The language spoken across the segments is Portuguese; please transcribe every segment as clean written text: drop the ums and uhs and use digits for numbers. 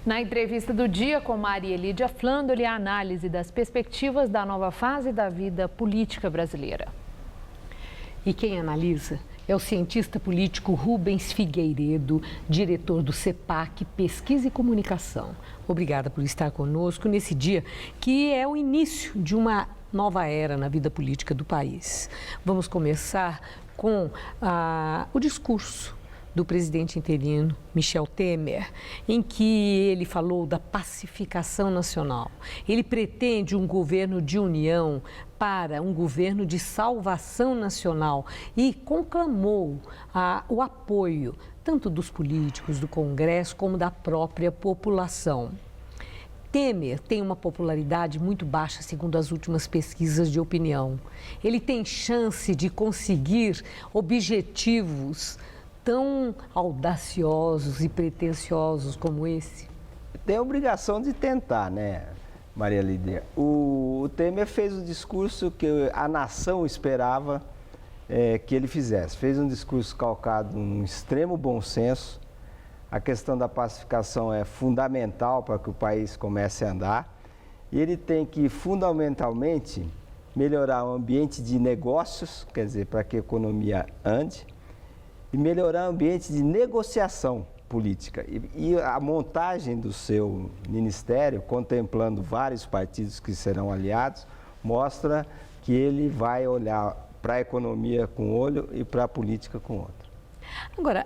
Na entrevista do dia com Maria Lídia Flandoli, a análise das perspectivas da nova fase da vida política brasileira. E quem analisa é o cientista político Rubens Figueiredo, diretor do CEPAC Pesquisa e Comunicação. Obrigada por estar conosco nesse dia que é o início de uma nova era na vida política do país. Vamos começar com o discurso do presidente interino Michel Temer, em que ele falou da pacificação nacional. Ele pretende um governo de união para um governo de salvação nacional e conclamou o apoio tanto dos políticos, do Congresso, como da própria população. Temer tem uma popularidade muito baixa, segundo as últimas pesquisas de opinião. Ele tem chance de conseguir objetivos tão audaciosos e pretensiosos como esse? Tem a obrigação de tentar, né, Maria Lídia? O Temer fez o discurso que a nação esperava que ele fizesse. Fez um discurso calcado num extremo bom senso. A questão da pacificação é fundamental para que o país comece a andar. E ele tem que, fundamentalmente, melhorar o ambiente de negócios, quer dizer, para que a economia ande, e melhorar o ambiente de negociação política. E a montagem do seu ministério, contemplando vários partidos que serão aliados, mostra que ele vai olhar para a economia com um olho e para a política com outro. Agora,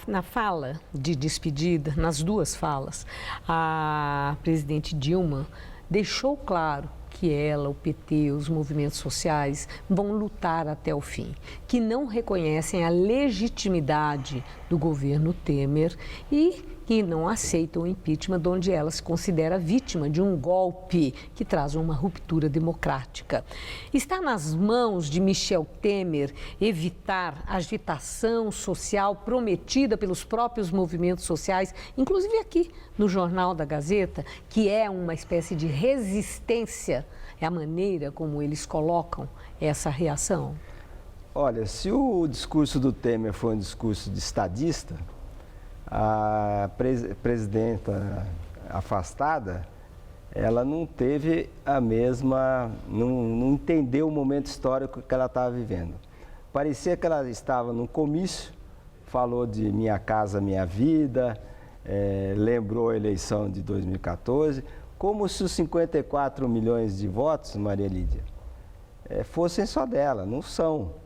na fala de despedida, nas duas falas, a presidente Dilma deixou claro que ela, o PT, os movimentos sociais vão lutar até o fim, que não reconhecem a legitimidade do governo Temer e que não aceitam o impeachment, onde ela se considera vítima de um golpe que traz uma ruptura democrática. Está nas mãos de Michel Temer evitar a agitação social prometida pelos próprios movimentos sociais, inclusive aqui no Jornal da Gazeta, que é uma espécie de resistência, é a maneira como eles colocam essa reação? Olha, se o discurso do Temer foi um discurso de estadista, a presidenta afastada, ela não teve a mesma, não entendeu o momento histórico que ela estava vivendo. Parecia que ela estava num comício, falou de Minha Casa Minha Vida, lembrou a eleição de 2014, como se os 54 milhões de votos, Maria Lídia, fossem só dela, não são.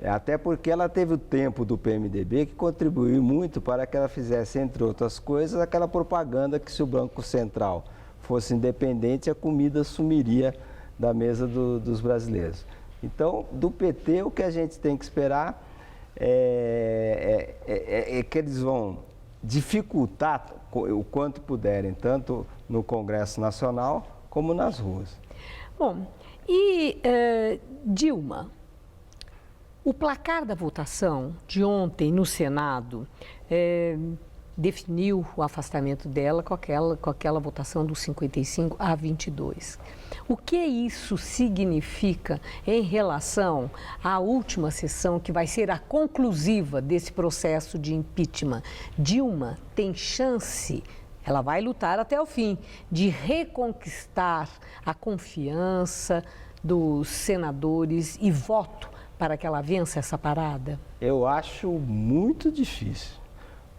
Até porque ela teve o tempo do PMDB que contribuiu muito para que ela fizesse, entre outras coisas, aquela propaganda que se o Banco Central fosse independente, a comida sumiria da mesa dos brasileiros. Então, do PT, o que a gente tem que esperar é que eles vão dificultar o quanto puderem, tanto no Congresso Nacional como nas ruas. Bom, e Dilma? O placar da votação de ontem no Senado definiu o afastamento dela com aquela votação dos 55 a 22. O que isso significa em relação à última sessão, que vai ser a conclusiva desse processo de impeachment? Dilma tem chance, ela vai lutar até o fim, de reconquistar a confiança dos senadores e voto para que ela vença essa parada? Eu acho muito difícil,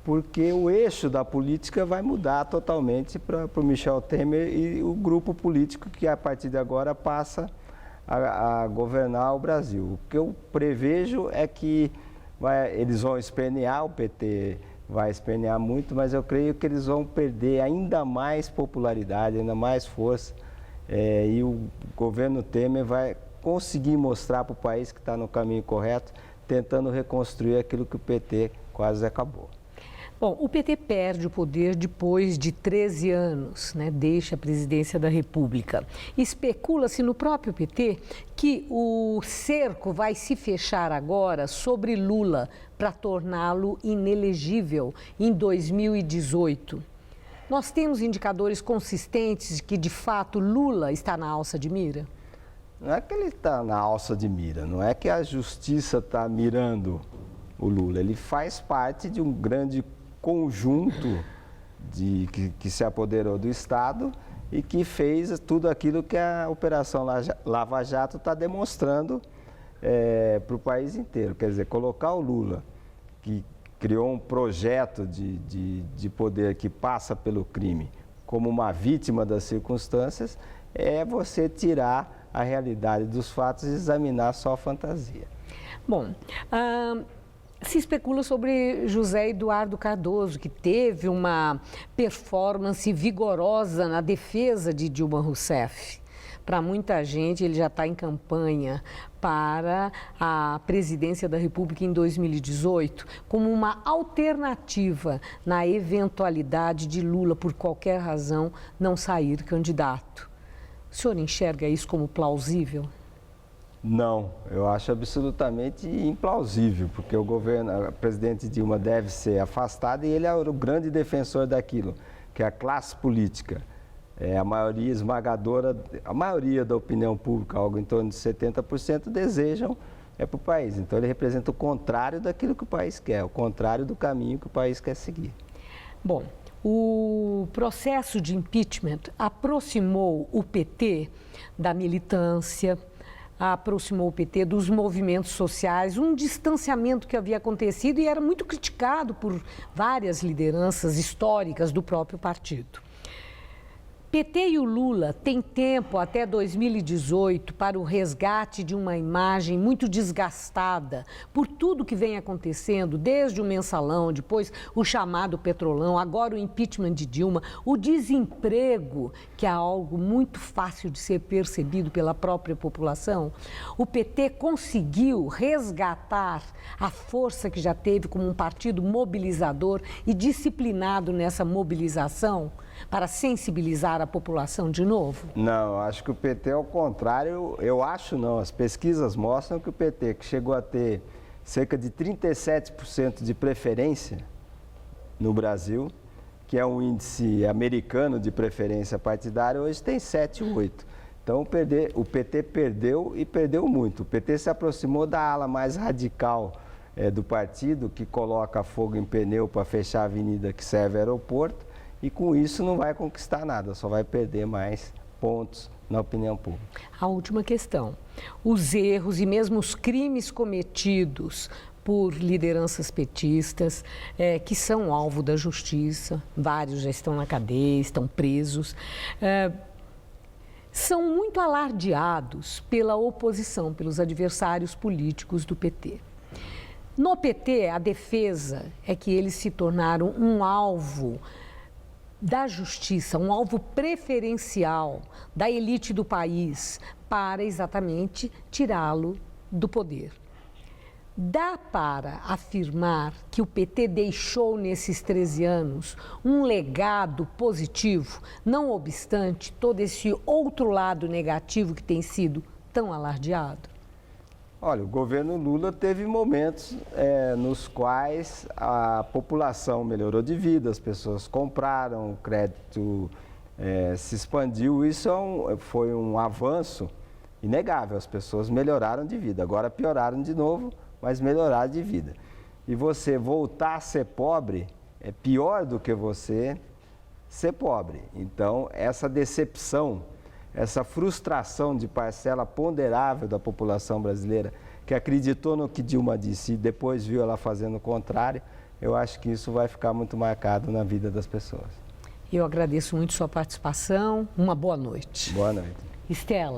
porque o eixo da política vai mudar totalmente para o Michel Temer e o grupo político que a partir de agora passa a governar o Brasil. O que eu prevejo é que eles vão espernear, o PT vai espernear muito, mas eu creio que eles vão perder ainda mais popularidade, ainda mais força, e o governo Temer vai conseguir mostrar para o país que está no caminho correto, tentando reconstruir aquilo que o PT quase acabou. Bom, o PT perde o poder depois de 13 anos, né? Deixa a presidência da República. Especula-se no próprio PT que o cerco vai se fechar agora sobre Lula para torná-lo inelegível em 2018. Nós temos indicadores consistentes de que, de fato, Lula está na alça de mira? Não é que ele está na alça de mira, não é que a justiça está mirando o Lula. Ele faz parte de um grande conjunto que se apoderou do Estado e que fez tudo aquilo que a Operação Lava Jato está demonstrando para o país inteiro. Quer dizer, colocar o Lula, que criou um projeto de poder que passa pelo crime, como uma vítima das circunstâncias, é você tirar a realidade dos fatos e examinar só a fantasia. Bom, se especula sobre José Eduardo Cardoso, que teve uma performance vigorosa na defesa de Dilma Rousseff. Para muita gente, ele já está em campanha para a presidência da República em 2018, como uma alternativa na eventualidade de Lula, por qualquer razão, não sair candidato. O senhor enxerga isso como plausível? Não, eu acho absolutamente implausível, porque a presidente Dilma deve ser afastada e ele é o grande defensor daquilo, que é a classe política. A maioria esmagadora, a maioria da opinião pública, algo em torno de 70%, desejam para o país. Então ele representa o contrário daquilo que o país quer, o contrário do caminho que o país quer seguir. Bom, o processo de impeachment aproximou o PT da militância, aproximou o PT dos movimentos sociais, um distanciamento que havia acontecido e era muito criticado por várias lideranças históricas do próprio partido. PT e o Lula têm tempo até 2018 para o resgate de uma imagem muito desgastada por tudo que vem acontecendo, desde o mensalão, depois o chamado petrolão, agora o impeachment de Dilma, o desemprego, que é algo muito fácil de ser percebido pela própria população. O PT conseguiu resgatar a força que já teve como um partido mobilizador e disciplinado nessa mobilização, para sensibilizar a população de novo? Não, acho que o PT é o contrário. Eu acho não, as pesquisas mostram que o PT, que chegou a ter cerca de 37% de preferência no Brasil, que é um índice americano de preferência partidária, hoje tem 7, 8. Então o PT perdeu e perdeu muito. O PT se aproximou da ala mais radical do partido, que coloca fogo em pneu para fechar a avenida que serve aeroporto, e com isso não vai conquistar nada, só vai perder mais pontos na opinião pública. A última questão, os erros e mesmo os crimes cometidos por lideranças petistas, que são alvo da justiça, vários já estão na cadeia, estão presos, são muito alardeados pela oposição, pelos adversários políticos do PT. No PT, a defesa é que eles se tornaram um alvo da justiça, um alvo preferencial da elite do país para exatamente tirá-lo do poder. Dá para afirmar que o PT deixou nesses 13 anos um legado positivo, não obstante todo esse outro lado negativo que tem sido tão alardeado? Olha, o governo Lula teve momentos nos quais a população melhorou de vida, as pessoas compraram, o crédito se expandiu. Isso foi um avanço inegável, as pessoas melhoraram de vida. Agora pioraram de novo, mas melhoraram de vida. E você voltar a ser pobre é pior do que você ser pobre. Então, essa decepção, essa frustração de parcela ponderável da população brasileira que acreditou no que Dilma disse e depois viu ela fazendo o contrário, eu acho que isso vai ficar muito marcado na vida das pessoas. Eu agradeço muito sua participação. Uma boa noite. Boa noite. Estela.